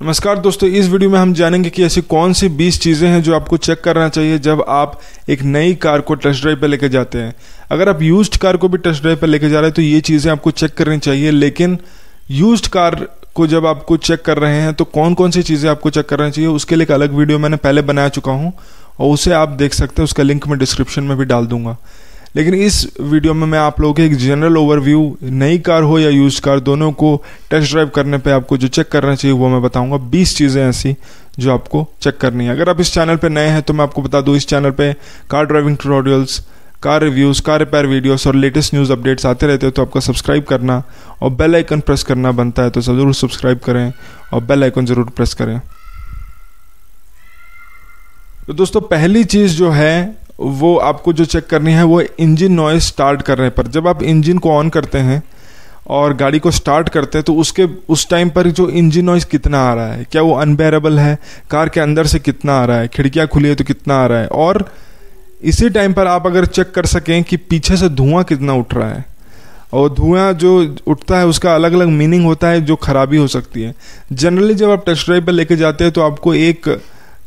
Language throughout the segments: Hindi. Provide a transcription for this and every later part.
नमस्कार दोस्तों, इस वीडियो में हम जानेंगे कि ऐसी कौन सी 20 चीज़ें हैं जो आपको चेक करना चाहिए जब आप एक नई कार को टेस्ट ड्राइव पे लेके जाते हैं। अगर आप यूज्ड कार को भी टेस्ट ड्राइव पे लेके जा रहे हैं तो ये चीज़ें आपको चेक करनी चाहिए। लेकिन यूज्ड कार को जब आपको चेक कर रहे हैं तो कौन कौन सी चीज़ें आपको चेक करना चाहिए, उसके लिए एक अलग वीडियो मैंने पहले बना चुका हूँ और उसे आप देख सकते हैं। उसका लिंक मैं डिस्क्रिप्शन में भी डाल दूंगा। लेकिन इस वीडियो में मैं आप लोगों को एक जनरल ओवरव्यू, नई कार हो या यूज्ड कार, दोनों को टेस्ट ड्राइव करने पे आपको जो चेक करना चाहिए वो मैं बताऊंगा। 20 चीज़ें ऐसी जो आपको चेक करनी है। अगर आप इस चैनल पे नए हैं तो मैं आपको बता दूं, इस चैनल पे car driving tutorials, car reviews, car repair videos और लेटेस्ट न्यूज़ अपडेट्स आते रहते हैं। तो आपका सब्सक्राइब करना और बेल आइकन प्रेस करना बनता है, तो ज़रूर सब्सक्राइब करें और बेल आइकन ज़रूर प्रेस करें। तो दोस्तों, पहली चीज़ जो है वो आपको जो चेक करनी है वो इंजन नॉइज स्टार्ट करने पर। जब आप इंजन को ऑन करते हैं और गाड़ी को स्टार्ट करते हैं तो उस टाइम पर जो इंजन नॉइज कितना आ रहा है, क्या वो अनबेरेबल है, कार के अंदर से कितना आ रहा है, खिड़कियाँ खुली है तो कितना आ रहा है। और इसी टाइम पर आप अगर चेक कर सकें कि पीछे से धुआं कितना उठ रहा है, और धुआं जो उठता है उसका अलग अलग मीनिंग होता है, जो खराबी हो सकती है। जनरली जब आप टेस्ट ड्राइव पर लेके जाते हैं तो आपको एक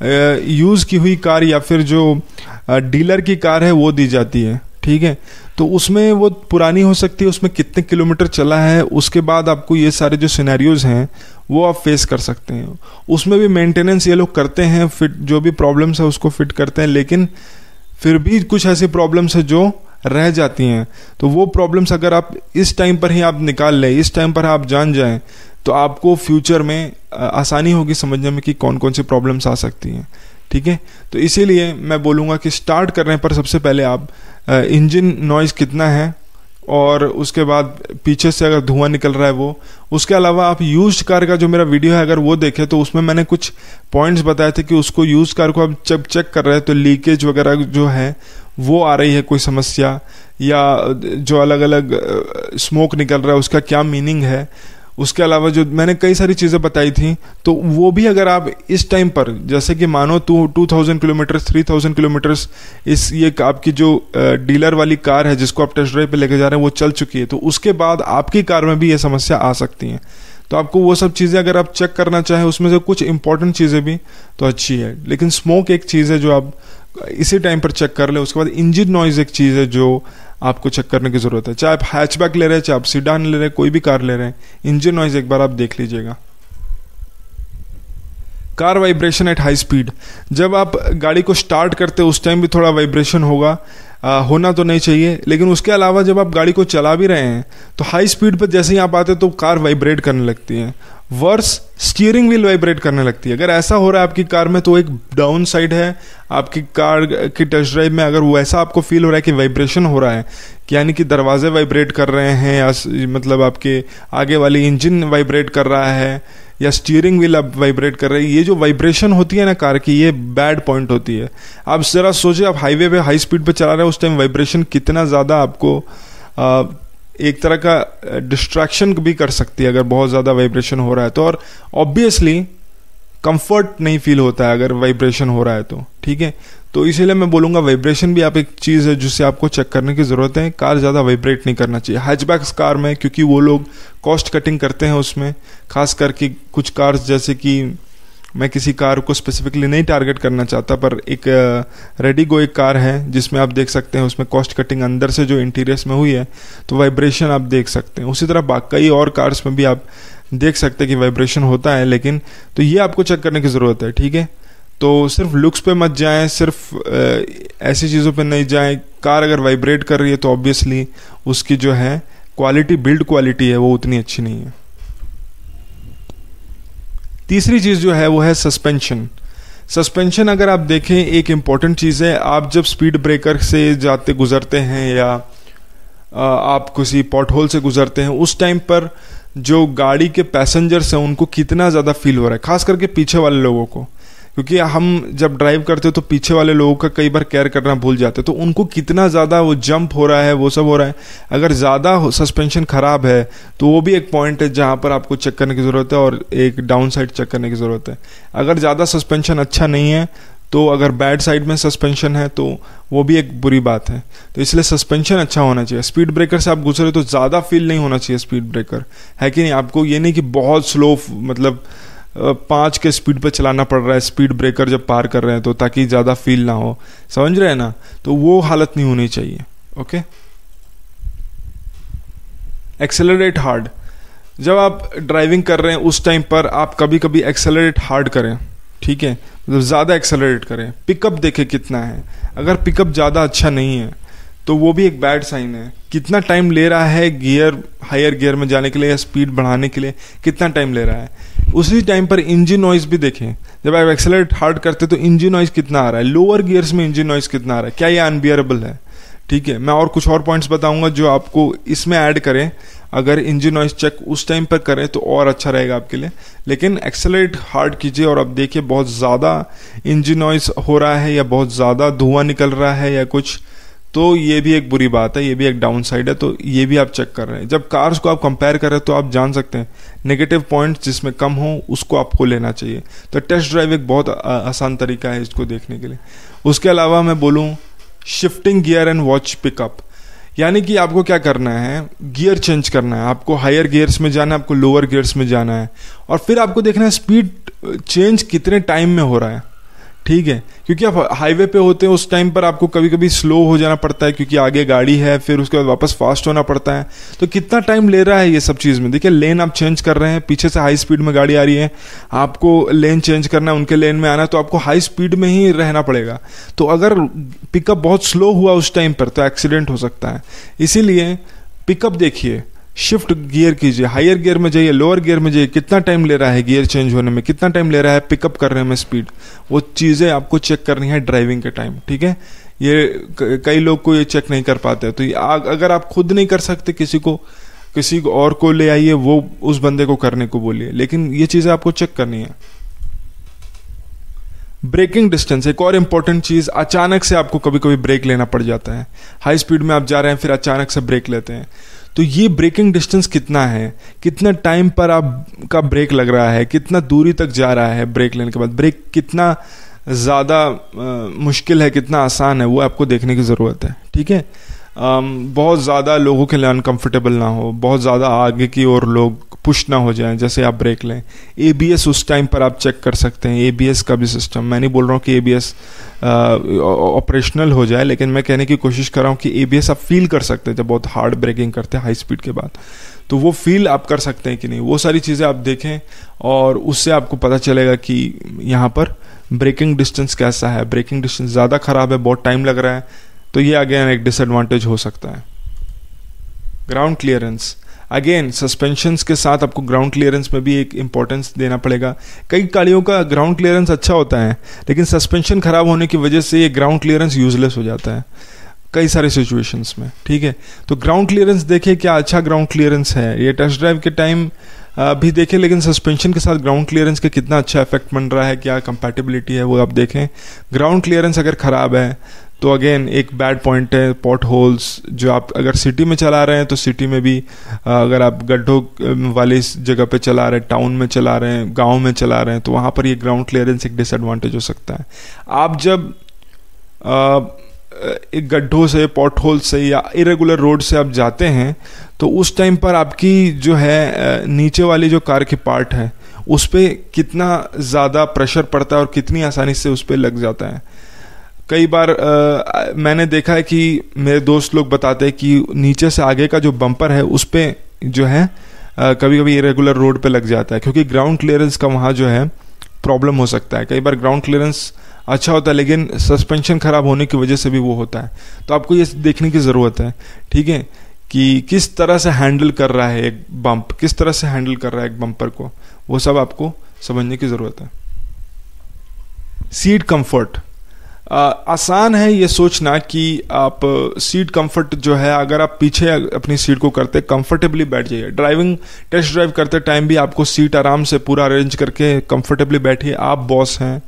यूज़ की हुई कार या फिर जो डीलर की कार है वो दी जाती है, ठीक है। तो उसमें वो पुरानी हो सकती है, उसमें कितने किलोमीटर चला है, उसके बाद आपको ये सारे जो सिनेरियोज हैं वो आप फेस कर सकते हैं। उसमें भी मेंटेनेंस ये लोग करते हैं, फिट जो भी प्रॉब्लम्स है उसको फिट करते हैं। लेकिन फिर भी कुछ ऐसी प्रॉब्लम्स है जो रह जाती हैं। तो वो प्रॉब्लम्स अगर आप इस टाइम पर ही आप निकाल लें, इस टाइम पर आप जान जाएं, तो आपको फ्यूचर में आसानी होगी समझने में कि कौन कौन सी प्रॉब्लम्स आ सकती हैं, ठीक है। तो इसीलिए मैं बोलूँगा कि स्टार्ट करने पर सबसे पहले आप इंजन नॉइज़ कितना है और उसके बाद पीछे से अगर धुआं निकल रहा है वो। उसके अलावा आप यूज्ड कार का जो मेरा वीडियो है अगर वो देखें तो उसमें मैंने कुछ पॉइंट्स बताए थे कि उसको यूज्ड कार को आप जब चेक कर रहे हैं तो लीकेज वगैरह जो है वो आ रही है कोई समस्या, या जो अलग अलग स्मोक निकल रहा है उसका क्या मीनिंग है। उसके अलावा जो मैंने कई सारी चीज़ें बताई थी तो वो भी अगर आप इस टाइम पर, जैसे कि मानो 2000 किलोमीटर 3000 किलोमीटर्स इस ये आपकी जो डीलर वाली कार है जिसको आप टेस्ट ड्राइव पे लेके जा रहे हैं वो चल चुकी है, तो उसके बाद आपकी कार में भी ये समस्या आ सकती हैं। तो आपको वो सब चीज़ें अगर आप चेक करना चाहें, उसमें से कुछ इंपॉर्टेंट चीज़ें भी तो अच्छी है। लेकिन स्मोक एक चीज़ है जो आप इसी टाइम पर चेक कर ले। उसके बाद इंजन नॉइज एक चीज़ है जो आपको चेक करने की ज़रूरत है। चाहे आप हैचबैक ले रहे हैं, चाहे आप सीडान ले रहे हैं, कोई भी कार ले रहे हैं, इंजन नॉइज एक बार आप देख लीजिएगा। Car vibration at high speed, जब आप गाड़ी को स्टार्ट करते हैं उस टाइम भी थोड़ा वाइब्रेशन होगा, होना तो नहीं चाहिए। लेकिन उसके अलावा जब आप गाड़ी को चला भी रहे हैं तो हाई स्पीड पर जैसे ही आप आते हैं तो कार वाइब्रेट करने लगती है। वर्स, स्टीयरिंग व्हील वाइब्रेट करने लगती है। अगर ऐसा हो रहा है आपकी कार में तो एक डाउन साइड है आपकी कार की टेस्ट ड्राइव में। अगर वैसा आपको फील हो रहा है कि वाइब्रेशन हो रहा है, यानी कि दरवाजे वाइब्रेट कर रहे हैं, या मतलब आपके आगे वाली इंजन वाइब्रेट कर रहा है, या स्टीयरिंग व्हील अब वाइब्रेट कर रही है, ये जो वाइब्रेशन होती है ना कार की, ये बैड पॉइंट होती है। आप ज़रा सोचिए, आप हाईवे पे हाई स्पीड पे चला रहे हैं, उस टाइम वाइब्रेशन कितना ज़्यादा आपको एक तरह का डिस्ट्रैक्शन भी कर सकती है अगर बहुत ज़्यादा वाइब्रेशन हो रहा है तो। और ऑब्वियसली कंफर्ट नहीं फील होता है अगर वाइब्रेशन हो रहा है तो, ठीक है। तो इसीलिए मैं बोलूँगा वाइब्रेशन भी आप एक चीज़ है जिससे आपको चेक करने की ज़रूरत है। कार ज़्यादा वाइब्रेट नहीं करना चाहिए हैचबैक्स कार में, क्योंकि वो लोग कॉस्ट कटिंग करते हैं उसमें। खास करके कुछ कार्स, जैसे कि मैं किसी कार को स्पेसिफिकली नहीं टारगेट करना चाहता, पर एक रेडिगो एक कार है जिसमें आप देख सकते हैं उसमें कॉस्ट कटिंग अंदर से जो इंटीरियर्स में हुई है तो वाइब्रेशन आप देख सकते हैं। उसी तरह कई और कार्स में भी आप देख सकते हैं कि वाइब्रेशन होता है। लेकिन तो ये आपको चेक करने की ज़रूरत है, ठीक है। तो सिर्फ लुक्स पे मत जाएं, सिर्फ ऐसी चीज़ों पे नहीं जाएं। कार अगर वाइब्रेट कर रही है तो ऑब्वियसली उसकी जो है क्वालिटी, बिल्ड क्वालिटी है वो उतनी अच्छी नहीं है। तीसरी चीज़ जो है वो है सस्पेंशन। सस्पेंशन अगर आप देखें एक इम्पॉर्टेंट चीज़ है। आप जब स्पीड ब्रेकर से गुजरते हैं या आप किसी पॉट होल से गुजरते हैं, उस टाइम पर जो गाड़ी के पैसेंजर्स हैं उनको कितना ज़्यादा फील हो रहा है, खास करके पीछे वाले लोगों को। क्योंकि हम जब ड्राइव करते हैं तो पीछे वाले लोगों का कई बार केयर करना भूल जाते हैं, तो उनको कितना ज़्यादा वो जंप हो रहा है, वो सब हो रहा है। अगर ज़्यादा सस्पेंशन ख़राब है तो वो भी एक पॉइंट है जहाँ पर आपको चेक करने की ज़रूरत है और एक डाउन साइड चेक करने की ज़रूरत है। अगर ज़्यादा सस्पेंशन अच्छा नहीं है तो, अगर बैड साइड में सस्पेंशन है तो वो भी एक बुरी बात है। तो इसलिए सस्पेंशन अच्छा होना चाहिए। स्पीड ब्रेकर से आप गुजरे तो ज़्यादा फील नहीं होना चाहिए स्पीड ब्रेकर, है कि नहीं। आपको ये नहीं कि बहुत स्लो, मतलब 5 के स्पीड पे चलाना पड़ रहा है स्पीड ब्रेकर जब पार कर रहे हैं, तो ताकि ज़्यादा फील ना हो, समझ रहे हैं ना। तो वो हालत नहीं होनी चाहिए। ओके। एक्सेलरेट हार्ड, जब आप ड्राइविंग कर रहे हैं उस टाइम पर आप कभी कभी एक्सेलरेट हार्ड करें, ठीक है, मतलब ज़्यादा एक्सेलरेट करें। पिकअप देखें कितना है, अगर पिकअप ज़्यादा अच्छा नहीं है तो वो भी एक बैड साइन है। कितना टाइम ले रहा है गियर, हायर गियर में जाने के लिए या स्पीड बढ़ाने के लिए कितना टाइम ले रहा है। उसी टाइम पर इंजन नॉइज भी देखें, जब आप एक्सेलरेट हार्ड करते तो इंजन नॉइज कितना आ रहा है, लोअर गियर्स में इंजन नॉइज कितना आ रहा है, क्या ये अनबियरेबल है। ठीक है, मैं और कुछ और पॉइंट्स बताऊंगा जो आपको इसमें ऐड करें। अगर इंजन नॉइज चेक उस टाइम पर करें तो और अच्छा रहेगा आपके लिए। लेकिन एक्सेलरेट हार्ड कीजिए और अब देखिए बहुत ज़्यादा इंजन नॉइज हो रहा है या बहुत ज़्यादा धुआं निकल रहा है या कुछ, तो ये भी एक बुरी बात है, ये भी एक डाउन साइड है। तो ये भी आप चेक कर रहे हैं। जब कार्स को आप कंपेयर कर रहे हैं तो आप जान सकते हैं नेगेटिव पॉइंट्स जिसमें कम हो उसको आपको लेना चाहिए। तो टेस्ट ड्राइव एक बहुत आसान तरीका है इसको देखने के लिए। उसके अलावा मैं बोलूँ shifting gear and watch pickup, यानी कि आपको क्या करना है, गियर चेंज करना है। आपको हायर गियर्स में जाना है, आपको लोअर गियर्स में जाना है, और फिर आपको देखना है स्पीड चेंज कितने टाइम में हो रहा है। ठीक है, क्योंकि आप हाईवे पे होते हैं उस टाइम पर आपको कभी कभी स्लो हो जाना पड़ता है क्योंकि आगे गाड़ी है, फिर उसके बाद वापस फास्ट होना पड़ता है। तो कितना टाइम ले रहा है ये सब चीज़ में। देखिए लेन आप चेंज कर रहे हैं, पीछे से हाई स्पीड में गाड़ी आ रही है, आपको लेन चेंज करना है, उनके लेन में आना है, तो आपको हाई स्पीड में ही रहना पड़ेगा। तो अगर पिकअप बहुत स्लो हुआ उस टाइम पर तो एक्सीडेंट हो सकता है। इसीलिए पिकअप देखिए, शिफ्ट गियर कीजिए, हायर गियर में जाइए, लोअर गियर में जाइए, कितना टाइम ले रहा है गियर चेंज होने में, कितना टाइम ले रहा है पिकअप करने में स्पीड, वो चीज़ें आपको चेक करनी है ड्राइविंग के टाइम। ठीक है, ये कई लोग को ये चेक नहीं कर पाते। तो अगर आप खुद नहीं कर सकते किसी को और को ले आइए, वो उस बंदे को करने को बोलिए, लेकिन ये चीज़ें आपको चेक करनी है। ब्रेकिंग डिस्टेंस एक और इम्पॉर्टेंट चीज़, अचानक से आपको कभी कभी ब्रेक लेना पड़ जाता है। हाई स्पीड में आप जा रहे हैं फिर अचानक से ब्रेक लेते हैं, तो ये ब्रेकिंग डिस्टेंस कितना है, कितना टाइम पर आपका ब्रेक लग रहा है, कितना दूरी तक जा रहा है ब्रेक लेने के बाद, ब्रेक कितना ज़्यादा मुश्किल है, कितना आसान है, वो आपको देखने की ज़रूरत है। ठीक है, बहुत ज़्यादा लोगों के लिए अनकंफर्टेबल ना हो, बहुत ज़्यादा आगे की ओर लोग पुश ना हो जाएं जैसे आप ब्रेक लें। ABS उस टाइम पर आप चेक कर सकते हैं, ABS का भी सिस्टम। मैं नहीं बोल रहा हूँ कि ABS ऑपरेशनल हो जाए, लेकिन मैं कहने की कोशिश कर रहा हूँ कि ABS आप फील कर सकते हैं जब बहुत हार्ड ब्रेकिंग करते हैं हाई स्पीड के बाद, तो वो फील आप कर सकते हैं कि नहीं। वो सारी चीज़ें आप देखें और उससे आपको पता चलेगा कि यहाँ पर ब्रेकिंग डिस्टेंस कैसा है। ब्रेकिंग डिस्टेंस ज़्यादा ख़राब है, बहुत टाइम लग रहा है, तो ये अगेन एक डिसएडवांटेज हो सकता है। ग्राउंड क्लियरेंस, अगेन सस्पेंशंस के साथ आपको ग्राउंड क्लियरेंस में भी एक इंपॉर्टेंस देना पड़ेगा। कई गाड़ियों का ग्राउंड क्लियरेंस अच्छा होता है, लेकिन सस्पेंशन खराब होने की वजह से ये ग्राउंड क्लियरेंस यूजलेस हो जाता है कई सारे सिचुएशंस में। ठीक है, तो ग्राउंड क्लियरेंस देखिए क्या अच्छा ग्राउंड क्लियरेंस है, ये टेस्ट ड्राइव के टाइम भी देखें, लेकिन सस्पेंशन के साथ ग्राउंड क्लियरेंस का कितना अच्छा इफेक्ट बन रहा है, क्या कंपैटिबिलिटी है, वो आप देखें। ग्राउंड क्लियरेंस अगर ख़राब है तो अगेन एक बैड पॉइंट है पॉट होल्स, जो आप अगर सिटी में चला रहे हैं तो सिटी में भी, अगर आप गड्ढों वाली जगह पे चला रहे हैं, टाउन में चला रहे हैं, गांव में चला रहे हैं, तो वहाँ पर ये ग्राउंड क्लियरेंस एक डिसएडवांटेज हो सकता है। आप जब एक गड्ढों से, पॉट होल से या इरेगुलर रोड से आप जाते हैं तो उस टाइम पर आपकी जो है नीचे वाली जो कार की पार्ट है उस पर कितना ज़्यादा प्रेशर पड़ता है और कितनी आसानी से उस पर लग जाता है। कई बार मैंने देखा है कि मेरे दोस्त लोग बताते हैं कि नीचे से आगे का जो बम्पर है उस पर जो है कभी कभी इरेगुलर रोड पे लग जाता है, क्योंकि ग्राउंड क्लियरेंस का वहाँ जो है प्रॉब्लम हो सकता है। कई बार ग्राउंड क्लियरेंस अच्छा होता है लेकिन सस्पेंशन खराब होने की वजह से भी वो होता है। तो आपको ये देखने की ज़रूरत है, ठीक है, कि किस तरह से हैंडल कर रहा है एक बम्प, किस तरह से हैंडल कर रहा है एक बम्पर को, वो सब आपको समझने की ज़रूरत है। सीट कंफर्ट, आसान है ये सोचना कि आप सीट कंफर्ट जो है, अगर आप पीछे अपनी सीट को करते कंफर्टेबली बैठ जाइए। ड्राइविंग टेस्ट ड्राइव करते टाइम भी आपको सीट आराम से पूरा अरेंज करके कंफर्टेबली बैठिए। आप बॉस हैं,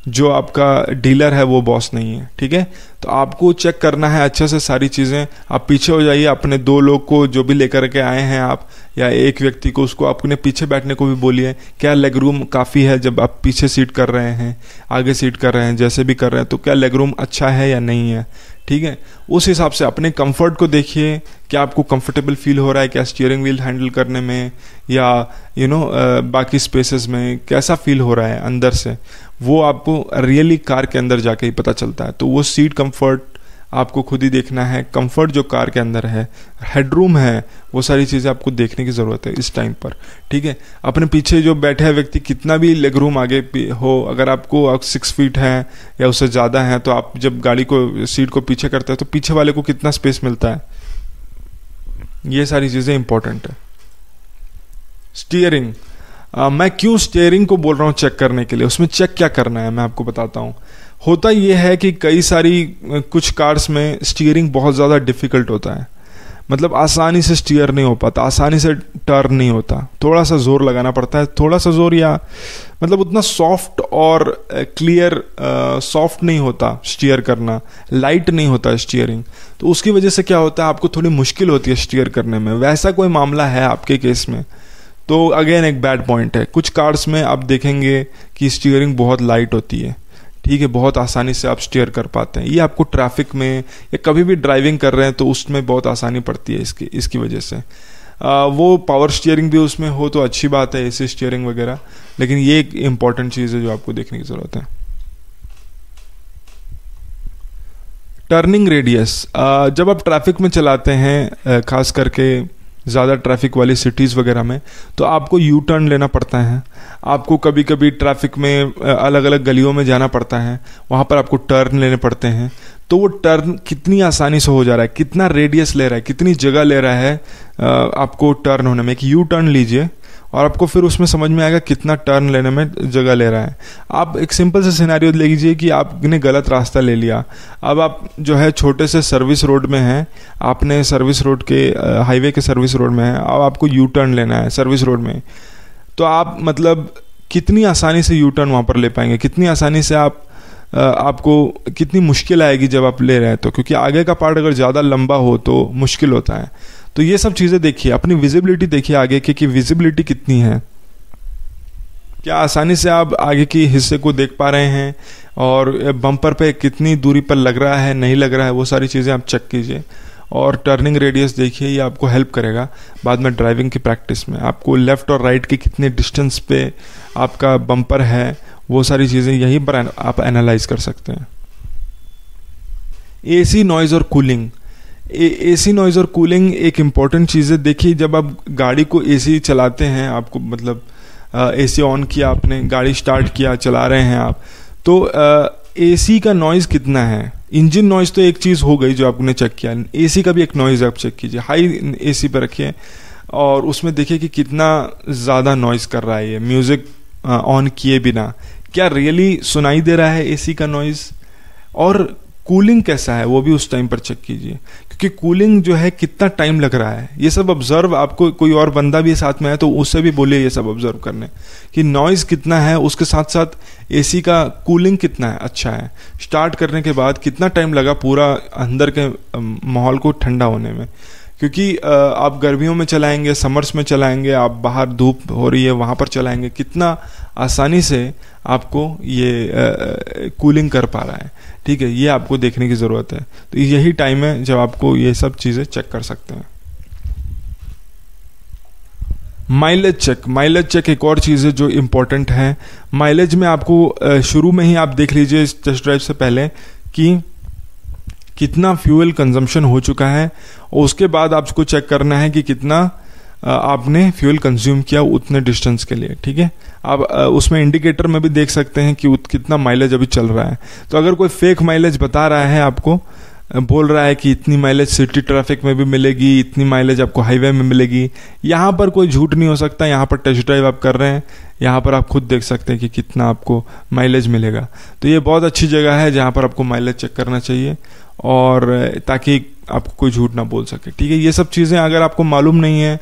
जो आपका डीलर है वो बॉस नहीं है। ठीक है, तो आपको चेक करना है अच्छे से सारी चीज़ें। आप पीछे हो जाइए, अपने 2 लोग को जो भी लेकर के आए हैं आप, या एक व्यक्ति को, उसको अपने पीछे बैठने को भी बोलिए। क्या लेग रूम काफ़ी है जब आप पीछे सीट कर रहे हैं, आगे सीट कर रहे हैं, जैसे भी कर रहे हैं, तो क्या लेग रूम अच्छा है या नहीं है। ठीक है। उस हिसाब से अपने कंफर्ट को देखिए, क्या आपको कंफर्टेबल फील हो रहा है क्या स्टीयरिंग व्हील हैंडल करने में, या बाकी स्पेसेस में कैसा फील हो रहा है अंदर से, वो आपको रियली कार के अंदर जाके ही पता चलता है। तो वो सीट कंफर्ट आपको खुद ही देखना है, कंफर्ट जो कार के अंदर है, हेडरूम है, वो सारी चीज़ें आपको देखने की ज़रूरत है इस टाइम पर, ठीक है। अपने पीछे जो बैठे है व्यक्ति कितना भी लेग रूम आगे हो, अगर आपको 6 फीट है या उससे ज़्यादा है, तो आप जब गाड़ी को सीट को पीछे करते हैं तो पीछे वाले को कितना स्पेस मिलता है, ये सारी चीज़ें इंपॉर्टेंट है। स्टीयरिंग, मैं क्यों स्टीयरिंग को बोल रहा हूँ चेक करने के लिए, उसमें चेक क्या करना है मैं आपको बताता हूँ। होता यह है कि कई सारी कुछ कार्स में स्टीयरिंग बहुत ज़्यादा डिफ़िकल्ट होता है, मतलब आसानी से स्टीयर नहीं हो पाता, आसानी से टर्न नहीं होता, थोड़ा सा जोर लगाना पड़ता है, थोड़ा सा जोर, या मतलब उतना सॉफ्ट और क्लियर सॉफ्ट नहीं होता स्टीयर करना, लाइट नहीं होता स्टीयरिंग। तो उसकी वजह से क्या होता है, आपको थोड़ी मुश्किल होती है स्टीयर करने में। वैसा कोई मामला है आपके केस में तो अगेन एक बैड पॉइंट है। कुछ कार्स में आप देखेंगे कि स्टीयरिंग बहुत लाइट होती है, ठीक है, बहुत आसानी से आप स्टीयर कर पाते हैं। ये आपको ट्रैफिक में या कभी भी ड्राइविंग कर रहे हैं तो उसमें बहुत आसानी पड़ती है इसकी वजह से। वो पावर स्टीयरिंग भी उसमें हो तो अच्छी बात है, एसी स्टीयरिंग वगैरह, लेकिन ये एक इम्पॉर्टेंट चीज़ है जो आपको देखने की ज़रूरत है। टर्निंग रेडियस, जब आप ट्रैफिक में चलाते हैं, खास करके ज़्यादा ट्रैफिक वाली सिटीज़ वगैरह में, तो आपको यू टर्न लेना पड़ता है। आपको कभी कभी ट्रैफिक में अलग अलग गलियों में जाना पड़ता है, वहाँ पर आपको टर्न लेने पड़ते हैं। तो वो टर्न कितनी आसानी से हो जा रहा है, कितना रेडियस ले रहा है, कितनी जगह ले रहा है आपको टर्न होने में। एक यू टर्न लीजिए और आपको फिर उसमें समझ में आएगा कितना टर्न लेने में जगह ले रहा है। आप एक सिंपल सा सिनेरियो ले लीजिए कि आपने गलत रास्ता ले लिया, अब आप जो है छोटे से सर्विस रोड में हैं, आपने सर्विस रोड के हाईवे के सर्विस रोड में हैं, अब आपको यू टर्न लेना है सर्विस रोड में, तो आप मतलब कितनी आसानी से यू टर्न वहाँ पर ले पाएंगे, कितनी आसानी से आपको कितनी मुश्किल आएगी जब आप ले रहे हैं, तो क्योंकि आगे का पार्ट अगर ज़्यादा लंबा हो तो मुश्किल होता है। तो ये सब चीज़ें देखिए, अपनी विजिबिलिटी देखिए आगे की कि विजिबिलिटी कितनी है, क्या आसानी से आप आगे की हिस्से को देख पा रहे हैं, और बम्पर पे कितनी दूरी पर लग रहा है नहीं लग रहा है, वो सारी चीज़ें आप चेक कीजिए। और टर्निंग रेडियस देखिए, ये आपको हेल्प करेगा बाद में ड्राइविंग की प्रैक्टिस में। आपको लेफ़्ट और राइट के कितने डिस्टेंस पे आपका बम्पर है, वो सारी चीज़ें यहीं पर आप एनालाइज कर सकते हैं। एसी नॉइज़ और कूलिंग, एसी नॉइज़ और कूलिंग एक इम्पॉर्टेंट चीज़ है। देखिए जब आप गाड़ी को एसी चलाते हैं, आपको मतलब एसी ऑन किया, आपने गाड़ी स्टार्ट किया, चला रहे हैं आप, तो एसी का नॉइज़ कितना है। इंजन नॉइज़ तो एक चीज़ हो गई जो आपने चेक किया, एसी का भी एक नॉइज़ आप चेक कीजिए। हाई एसी पर रखिए और उसमें देखिए कि कितना ज़्यादा नॉइज़ कर रहा है ये, म्यूज़िक ऑन किए बिना क्या रियली सुनाई दे रहा है एसी का नॉइज़। और कूलिंग कैसा है वो भी उस टाइम पर चेक कीजिए, क्योंकि कूलिंग जो है कितना टाइम लग रहा है, ये सब ऑब्जर्व। आपको कोई और बंदा भी साथ में है तो उससे भी बोलिए ये सब ऑब्जर्व करने कि नॉइज़ कितना है, उसके साथ साथ एसी का कूलिंग कितना है, अच्छा है, स्टार्ट करने के बाद कितना टाइम लगा पूरा अंदर के माहौल को ठंडा होने में। क्योंकि आप गर्मियों में चलाएंगे, समर्स में चलाएंगे, आप बाहर धूप हो रही है वहाँ पर चलाएंगे, कितना आसानी से आपको ये कूलिंग कर पा रहा है, ठीक है, ये आपको देखने की ज़रूरत है। तो यही टाइम है जब आपको ये सब चीज़ें चेक कर सकते हैं। माइलेज चेक, माइलेज चेक एक और चीज़ है जो इम्पोर्टेंट है। माइलेज में आपको शुरू में ही आप देख लीजिए टेस्ट ड्राइव से पहले कि कितना फ्यूल कंजम्पशन हो चुका है, और उसके बाद आपको चेक करना है कि कितना आपने फ्यूल कंज्यूम किया उतने डिस्टेंस के लिए, ठीक है। आप उसमें इंडिकेटर में भी देख सकते हैं कि कितना माइलेज अभी चल रहा है। तो अगर कोई फेक माइलेज बता रहा है, आपको बोल रहा है कि इतनी माइलेज सिटी ट्रैफिक में भी मिलेगी, इतनी माइलेज आपको हाईवे में मिलेगी, यहाँ पर कोई झूठ नहीं हो सकता। यहाँ पर टेस्ट ड्राइव आप कर रहे हैं, यहाँ पर आप खुद देख सकते हैं कि कितना आपको माइलेज मिलेगा। तो ये बहुत अच्छी जगह है जहाँ पर आपको माइलेज चेक करना चाहिए, और ताकि आपको कोई झूठ ना बोल सके, ठीक है। ये सब चीज़ें अगर आपको मालूम नहीं है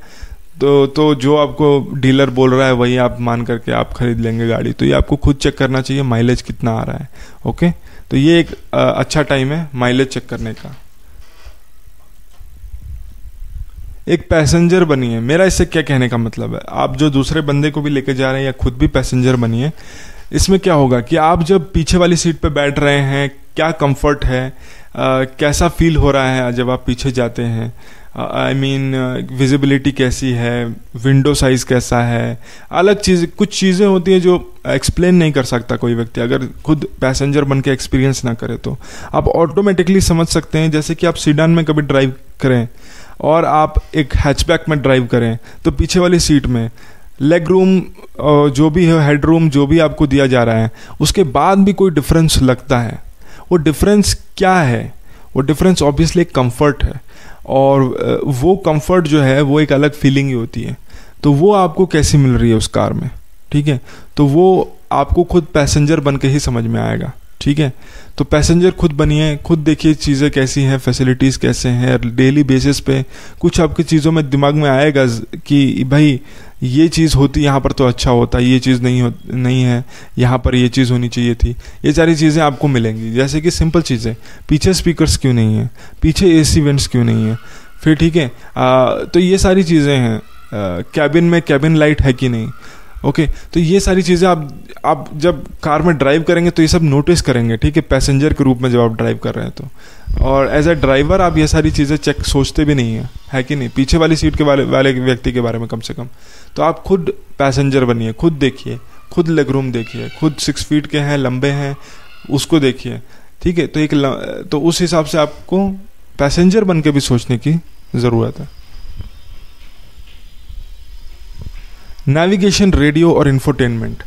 तो जो आपको डीलर बोल रहा है वही आप मान करके आप खरीद लेंगे गाड़ी। तो ये आपको खुद चेक करना चाहिए माइलेज कितना आ रहा है, ओके। तो ये एक अच्छा टाइम है माइलेज चेक करने का। एक पैसेंजर बनिए, मेरा इससे क्या कहने का मतलब है, आप जो दूसरे बंदे को भी लेके जा रहे हैं या खुद भी पैसेंजर बनिए। इसमें क्या होगा कि आप जब पीछे वाली सीट पे बैठ रहे हैं, क्या कंफर्ट है, कैसा फील हो रहा है जब आप पीछे जाते हैं, आई मीन विजिबिलिटी कैसी है, विंडो साइज कैसा है, अलग चीज़, कुछ चीज़ें होती हैं जो एक्सप्लेन नहीं कर सकता कोई व्यक्ति अगर खुद पैसेंजर बन के एक्सपीरियंस ना करे। तो आप ऑटोमेटिकली समझ सकते हैं। जैसे कि आप सीडान में कभी ड्राइव करें और आप एक हैचबैक में ड्राइव करें, तो पीछे वाली सीट में लेग रूम जो भी है, हेड रूम जो भी आपको दिया जा रहा है, उसके बाद भी कोई डिफरेंस लगता है। वो डिफरेंस क्या है? वो डिफरेंस ऑब्वियसली एक कंफर्ट है, और वो कंफर्ट जो है वो एक अलग फीलिंग ही होती है। तो वो आपको कैसी मिल रही है उस कार में, ठीक है? तो वो आपको खुद पैसेंजर बन के ही समझ में आएगा, ठीक है? तो पैसेंजर खुद बनिए, खुद देखिए चीज़ें कैसी हैं, फैसिलिटीज़ कैसे हैं, डेली बेसिस पे कुछ आपकी चीज़ों में दिमाग में आएगा कि भाई ये चीज़ होती यहाँ पर तो अच्छा होता, ये चीज़ नहीं है, यहाँ पर ये चीज़ होनी चाहिए थी। ये सारी चीज़ें आपको मिलेंगी। जैसे कि सिंपल चीज़ें, पीछे स्पीकर्स क्यों नहीं है, पीछे एसी वेंट्स क्यों नहीं है, फिर ठीक है, तो ये सारी चीज़ें हैं। कैबिन में कैबिन लाइट है कि नहीं, ओके? तो ये सारी चीज़ें आप जब कार में ड्राइव करेंगे तो ये सब नोटिस करेंगे, ठीक है, पैसेंजर के रूप में जब आप ड्राइव कर रहे हैं तो। और एज ए ड्राइवर आप ये सारी चीज़ें सोचते भी नहीं है कि नहीं, पीछे वाली सीट के वाले व्यक्ति के बारे में कम से कम। तो आप खुद पैसेंजर बनिए, खुद देखिए, खुद लेग रूम देखिए, खुद 6 फीट के हैं, लंबे हैं, उसको देखिए, ठीक है? तो उस हिसाब से आपको पैसेंजर बन के भी सोचने की ज़रूरत है। नेविगेशन, रेडियो और इन्फोटेनमेंट।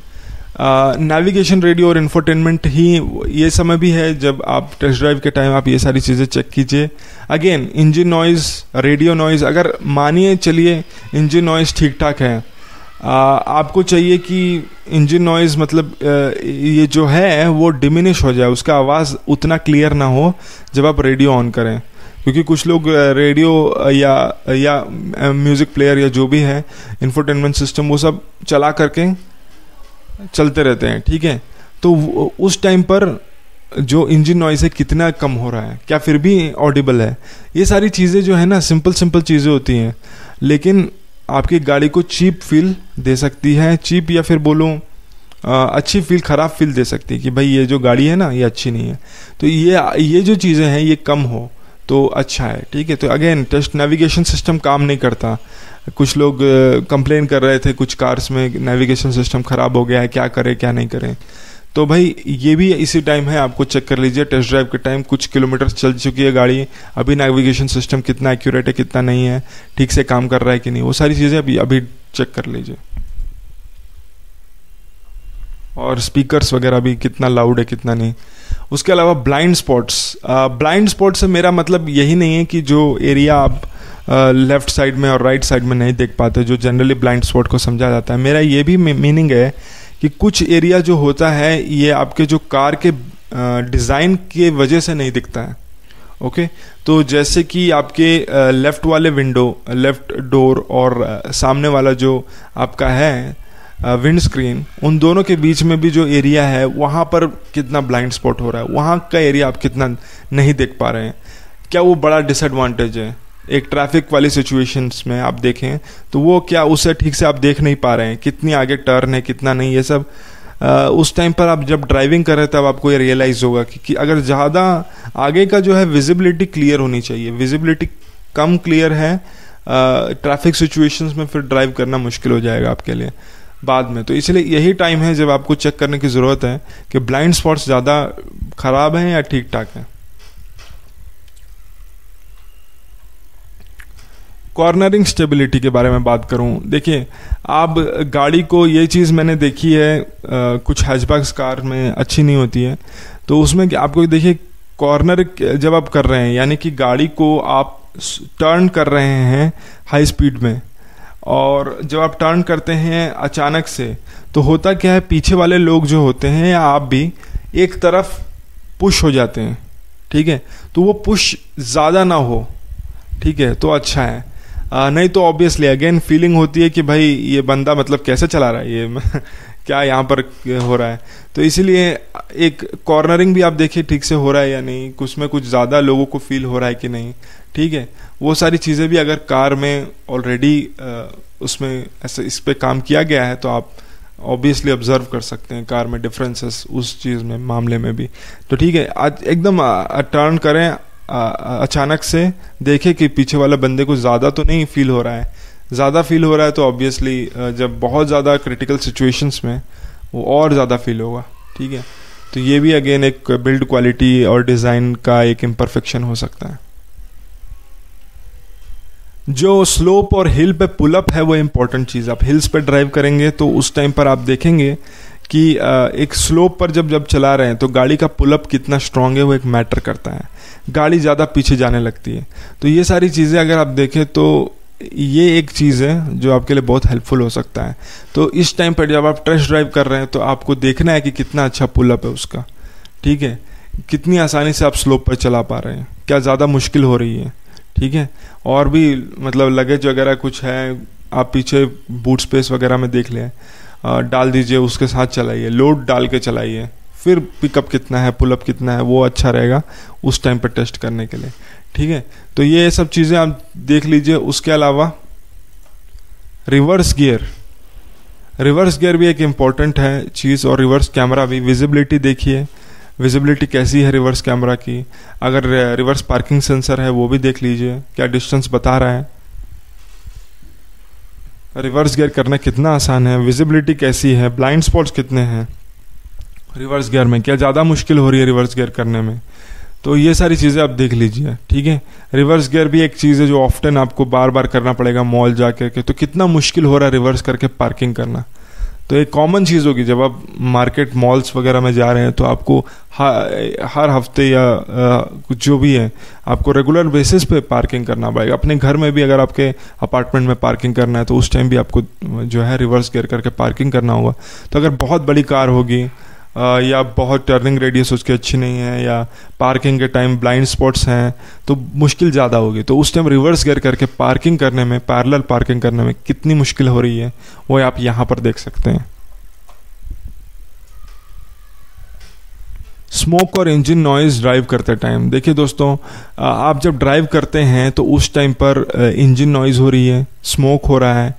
नेविगेशन, रेडियो और इन्फोटेनमेंट ही ये समय भी है जब आप टेस्ट ड्राइव के टाइम आप ये सारी चीज़ें चेक कीजिए। Again engine noise, radio noise, अगर मानिए चलिए इंजन नॉइज़ ठीक ठाक है, आपको चाहिए कि इंजन नॉइज़ मतलब ये जो है वो डिमिनिश हो जाए, उसका आवाज़ उतना क्लियर ना हो जब आप रेडियो ऑन करें। क्योंकि कुछ लोग रेडियो या म्यूज़िक प्लेयर या जो भी है इंफोटेनमेंट सिस्टम वो सब चला करके चलते रहते हैं, ठीक है? तो उस टाइम पर जो इंजन नॉइज़ है कितना कम हो रहा है, क्या फिर भी ऑडिबल है, ये सारी चीज़ें जो है ना सिंपल चीज़ें होती हैं, लेकिन आपकी गाड़ी को चीप फील दे सकती है। चीप या फिर बोलूँ अच्छी फील, ख़राब फील दे सकती है कि भाई ये जो गाड़ी है ना ये अच्छी नहीं है। तो ये जो चीज़ें हैं ये कम हो तो अच्छा है, ठीक है? तो अगेन टेस्ट नेविगेशन सिस्टम काम नहीं करता। कुछ लोग कंप्लेन कर रहे थे कुछ कार्स में नेविगेशन सिस्टम ख़राब हो गया है, क्या करें क्या नहीं करें। तो भाई ये भी इसी टाइम है, आपको चेक कर लीजिए टेस्ट ड्राइव के टाइम, कुछ किलोमीटर चल चुकी है गाड़ी, अभी नेविगेशन सिस्टम कितना एक्यूरेट है, कितना नहीं है, ठीक से काम कर रहा है कि नहीं, वो सारी चीज़ें अभी चेक कर लीजिए। और स्पीकर्स वगैरह भी कितना लाउड है कितना नहीं। उसके अलावा ब्लाइंड स्पॉट्स से मेरा मतलब यही नहीं है कि जो एरिया आप लेफ्ट साइड में और राइट साइड में नहीं देख पाते, जो जनरली ब्लाइंड स्पॉट को समझा जाता है, मेरा ये भी मीनिंग है कि कुछ एरिया जो होता है ये आपके जो कार के डिज़ाइन के वजह से नहीं दिखता है, ओके? तो जैसे कि आपके लेफ़्ट वाले विंडो, लेफ़्ट डोर और सामने वाला जो आपका है विंड स्क्रीन, उन दोनों के बीच में भी जो एरिया है वहाँ पर कितना ब्लाइंड स्पॉट हो रहा है, वहाँ का एरिया आप कितना नहीं देख पा रहे हैं, क्या वो बड़ा डिसएडवांटेज है? एक ट्रैफिक वाली सिचुएशंस में आप देखें तो वो क्या उसे ठीक से आप देख नहीं पा रहे हैं, कितनी आगे टर्न है कितना नहीं, ये सब उस टाइम पर आप जब ड्राइविंग कर रहे हैं तब आपको ये रियलाइज़ होगा कि अगर ज़्यादा आगे का जो है विजिबिलिटी क्लियर होनी चाहिए, विजिबिलिटी कम क्लियर है ट्रैफिक सिचुएशंस में, फिर ड्राइव करना मुश्किल हो जाएगा आपके लिए बाद में। तो इसलिए यही टाइम है जब आपको चेक करने की ज़रूरत है कि ब्लाइंड स्पॉट्स ज़्यादा ख़राब हैं या ठीक ठाक हैं। कॉर्नरिंग स्टेबिलिटी के बारे में बात करूं, देखिए आप गाड़ी को, ये चीज़ मैंने देखी है कुछ हैचबैक्स कार में अच्छी नहीं होती है, तो उसमें आपको देखिए कॉर्नर जब आप कर रहे हैं, यानी कि गाड़ी को आप टर्न कर रहे हैं हाई स्पीड में, और जब आप टर्न करते हैं अचानक से, तो होता क्या है, पीछे वाले लोग जो होते हैं या आप भी एक तरफ पुश हो जाते हैं, ठीक है? तो वो पुश ज़्यादा ना हो, ठीक है, तो अच्छा है। नहीं तो ऑब्वियसली अगेन फीलिंग होती है कि भाई ये बंदा मतलब कैसे चला रहा है, ये क्या यहाँ पर हो रहा है। तो इसीलिए एक कॉर्नरिंग भी आप देखिए ठीक से हो रहा है या नहीं, कुछ में कुछ ज़्यादा लोगों को फील हो रहा है कि नहीं, ठीक है? वो सारी चीज़ें भी अगर कार में ऑलरेडी उसमें ऐसे इस पे काम किया गया है तो आप ऑब्वियसली ऑब्जर्व कर सकते हैं कार में डिफरेंसेस उस चीज़ में मामले में भी। तो ठीक है, आज एकदम टर्न करें, अचानक से देखें कि पीछे वाला बंदे को ज़्यादा तो नहीं फील हो रहा है। ज़्यादा फील हो रहा है तो ऑब्वियसली जब बहुत ज़्यादा क्रिटिकल सिचुएशंस में वो और ज़्यादा फील होगा। ठीक है, तो ये भी अगेन एक बिल्ड क्वालिटी और डिज़ाइन का एक इम्परफेक्शन हो सकता है। जो स्लोप और हिल पे पुलअप है वो इम्पोर्टेंट चीज़। आप हिल्स पे ड्राइव करेंगे तो उस टाइम पर आप देखेंगे कि एक स्लोप पर जब चला रहे हैं तो गाड़ी का पुलअप कितना स्ट्रांग है वो एक मैटर करता है। गाड़ी ज़्यादा पीछे जाने लगती है। तो ये सारी चीज़ें अगर आप देखें तो ये एक चीज़ है जो आपके लिए बहुत हेल्पफुल हो सकता है। तो इस टाइम पर जब आप टेस्ट ड्राइव कर रहे हैं तो आपको देखना है कि कितना अच्छा पुलअप है उसका। ठीक है, कितनी आसानी से आप स्लोप पर चला पा रहे हैं, क्या ज़्यादा मुश्किल हो रही है। ठीक है, और भी मतलब लगेज वगैरह कुछ है, आप पीछे बूट स्पेस वगैरह में देख लें, डाल दीजिए, उसके साथ चलाइए, लोड डाल के चलाइए, फिर पिकअप कितना है, पुलअप कितना है, वो अच्छा रहेगा उस टाइम पर टेस्ट करने के लिए। ठीक है, तो ये सब चीज़ें आप देख लीजिए। उसके अलावा रिवर्स गियर भी एक इम्पॉर्टेंट है चीज़, और रिवर्स कैमरा भी। विजिबिलिटी देखिए, विजिबिलिटी कैसी है रिवर्स कैमरा की। अगर रिवर्स पार्किंग सेंसर है वो भी देख लीजिए, क्या डिस्टेंस बता रहा है। रिवर्स गियर करना कितना आसान है, विजिबिलिटी कैसी है, ब्लाइंड स्पॉट्स कितने हैं रिवर्स गियर में, क्या ज़्यादा मुश्किल हो रही है रिवर्स गियर करने में। तो ये सारी चीज़ें आप देख लीजिए। ठीक है, रिवर्स गियर भी एक चीज़ है जो ऑफ्टन आपको बार बार करना पड़ेगा मॉल जा के, तो कितना मुश्किल हो रहा है रिवर्स करके पार्किंग करना। तो एक कॉमन चीज़ होगी, जब आप मार्केट मॉल्स वगैरह में जा रहे हैं तो आपको हर हफ्ते या कुछ जो भी है आपको रेगुलर बेसिस पे पार्किंग करना पड़ेगा। अपने घर में भी अगर आपके अपार्टमेंट में पार्किंग करना है तो उस टाइम भी आपको जो है रिवर्स गियर करके पार्किंग करना होगा। तो अगर बहुत बड़ी कार होगी या बहुत टर्निंग रेडियस उसकी अच्छी नहीं है, या पार्किंग के टाइम ब्लाइंड स्पॉट्स हैं, तो मुश्किल ज़्यादा होगी। तो उस टाइम रिवर्स गियर करके पार्किंग करने में, पैरेलल पार्किंग करने में कितनी मुश्किल हो रही है वो आप यहाँ पर देख सकते हैं। स्मोक और इंजन नॉइज ड्राइव करते टाइम, देखिए दोस्तों, आप जब ड्राइव करते हैं तो उस टाइम पर इंजन नॉइज हो रही है, स्मोक हो रहा है।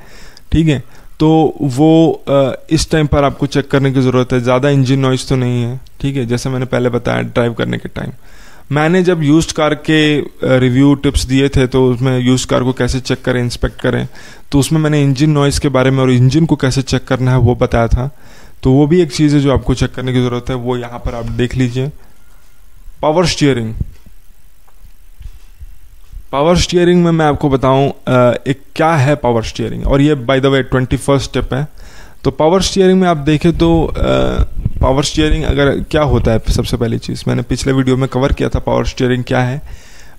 ठीक है, तो वो इस टाइम पर आपको चेक करने की ज़रूरत है, ज़्यादा इंजन नॉइज तो नहीं है। ठीक है, जैसे मैंने पहले बताया ड्राइव करने के टाइम। मैंने जब यूज्ड कार के रिव्यू टिप्स दिए थे तो उसमें यूज्ड कार को कैसे चेक करें, इंस्पेक्ट करें, तो उसमें मैंने इंजन नॉइज़ के बारे में और इंजन को कैसे चेक करना है वो बताया था। तो वो भी एक चीज़ है जो आपको चेक करने की ज़रूरत है, वो यहाँ पर आप देख लीजिए। पावर स्टीयरिंग में मैं आपको बताऊं एक क्या है पावर स्टीयरिंग, और ये by the way 21st step है। तो पावर स्टीयरिंग में आप देखें तो पावर स्टीयरिंग अगर क्या होता है, सबसे पहली चीज़ मैंने पिछले वीडियो में कवर किया था पावर स्टीयरिंग क्या है।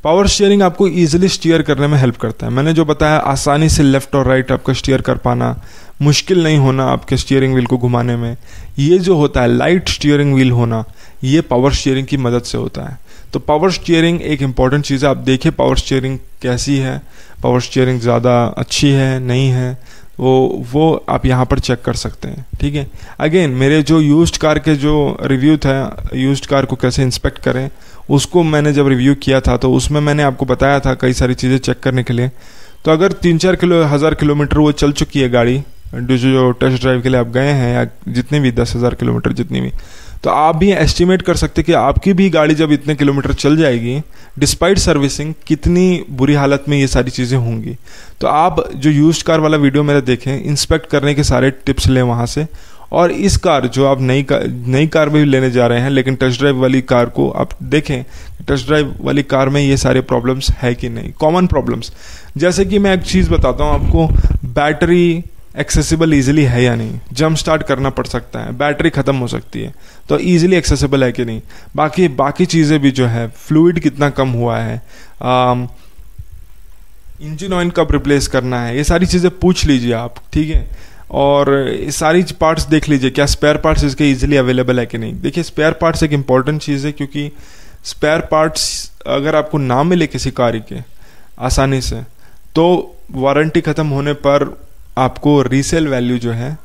पावर स्टीयरिंग आपको ईजिली स्टीयर करने में हेल्प करता है। मैंने जो बताया, आसानी से लेफ्ट और राइट आपका स्टीयर कर पाना, मुश्किल नहीं होना आपके स्टीयरिंग व्हील को घुमाने में, ये जो होता है लाइट स्टीयरिंग व्हील होना, ये पावर स्टीयरिंग की मदद से होता है। तो पावर स्टीयरिंग एक इम्पॉर्टेंट चीज़ है। आप देखिए पावर स्टीयरिंग कैसी है, पावर स्टीयरिंग ज़्यादा अच्छी है नहीं है, वो आप यहाँ पर चेक कर सकते हैं। ठीक है, अगेन मेरे जो यूज्ड कार के जो रिव्यू था, यूज्ड कार को कैसे इंस्पेक्ट करें, उसको मैंने जब रिव्यू किया था तो उसमें मैंने आपको बताया था कई सारी चीज़ें चेक करने के लिए। तो अगर 3-4 हज़ार किलोमीटर वो चल चुकी है गाड़ी, जो टेस्ट ड्राइव के लिए आप गए हैं, या जितने भी 10,000 किलोमीटर जितनी भी, तो आप भी एस्टिमेट कर सकते हैं कि आपकी भी गाड़ी जब इतने किलोमीटर चल जाएगी डिस्पाइट सर्विसिंग, कितनी बुरी हालत में ये सारी चीज़ें होंगी। तो आप जो यूज्ड कार वाला वीडियो मेरा देखें, इंस्पेक्ट करने के सारे टिप्स लें वहाँ से। और इस कार जो आप नई कार में भी लेने जा रहे हैं, लेकिन टेस्ट ड्राइव वाली कार को आप देखें, टेस्ट ड्राइव वाली कार में ये सारे प्रॉब्लम्स है कि नहीं, कॉमन प्रॉब्लम्स। जैसे कि मैं एक चीज़ बताता हूँ आपको, बैटरी एक्सेसिबल ईजिली है या नहीं, जंप स्टार्ट करना पड़ सकता है, बैटरी ख़त्म हो सकती है, तो ईजिली एक्सेसिबल है कि नहीं। बाकी चीज़ें भी जो है, फ्लूइड कितना कम हुआ है, इंजन ऑयल कब रिप्लेस करना है, ये सारी चीज़ें पूछ लीजिए आप। ठीक है, और ये सारी पार्ट्स देख लीजिए, क्या स्पेयर पार्ट्स इसके ईजिली अवेलेबल है कि नहीं। देखिए स्पेयर पार्ट्स एक इम्पॉर्टेंट चीज़ है, क्योंकि स्पेयर पार्ट्स अगर आपको ना मिले किसी कार के आसानी से, तो वारंटी ख़त्म होने पर आपको रीसेल वैल्यू जो है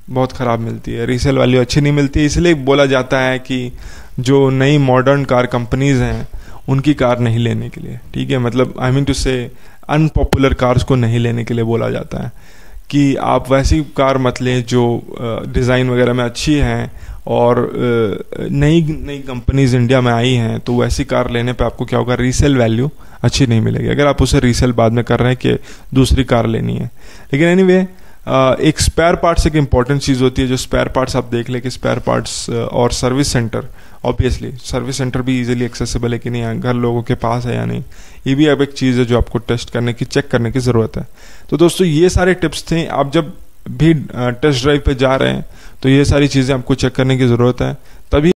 बहुत ख़राब मिलती है, रीसेल वैल्यू अच्छी नहीं मिलती है। इसलिए बोला जाता है कि जो नई मॉडर्न कार कंपनीज़ हैं उनकी कार नहीं लेने के लिए। ठीक है, मतलब आई मीन टू से अनपॉपुलर कार्स को नहीं लेने के लिए बोला जाता है। कि आप वैसी कार मत लें जो डिज़ाइन वगैरह में अच्छी हैं और नई नई कंपनीज इंडिया में आई हैं, तो वैसी कार लेने पे आपको क्या होगा, रीसेल वैल्यू अच्छी नहीं मिलेगी अगर आप उसे रीसेल बाद में कर रहे हैं कि दूसरी कार लेनी है। लेकिन एनीवे एक स्पेयर पार्ट्स एक इंपॉर्टेंट चीज़ होती है। जो स्पेयर पार्ट्स आप देख लें कि स्पेयर पार्ट्स और service centre, obviously service centre भी इजीली एक्सेसिबल है कि नहीं है, घर लोगों के पास है या नहीं, ये भी अब एक चीज़ है जो आपको टेस्ट करने की, चेक करने की ज़रूरत है। तो दोस्तों ये सारे टिप्स थे। आप जब भी टेस्ट ड्राइव पे जा रहे हैं तो ये सारी चीज़ें आपको चेक करने की ज़रूरत है। तभी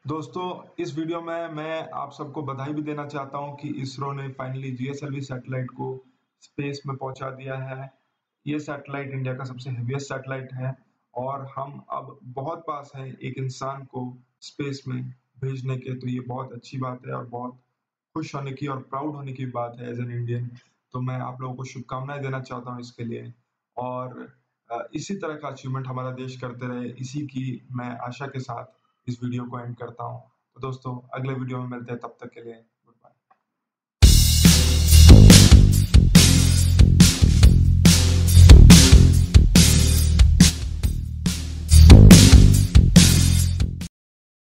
दोस्तों इस वीडियो में मैं आप सबको बधाई भी देना चाहता हूं कि इसरो ने फाइनली जीएसएलवी सैटेलाइट को स्पेस में पहुंचा दिया है। ये सैटेलाइट इंडिया का सबसे हेवीएस्ट सैटेलाइट है और हम अब बहुत पास हैं एक इंसान को स्पेस में भेजने के। तो ये बहुत अच्छी बात है और बहुत खुश होने की और प्राउड होने की बात है एज एन इंडियन। तो मैं आप लोगों को शुभकामनाएं देना चाहता हूँ इसके लिए। और इसी तरह का अचीवमेंट हमारा देश करते रहे, इसी की मैं आशा के साथ इस वीडियो को एंड करता हूँ। तो दोस्तों अगले वीडियो में मिलते हैं, तब तक के लिए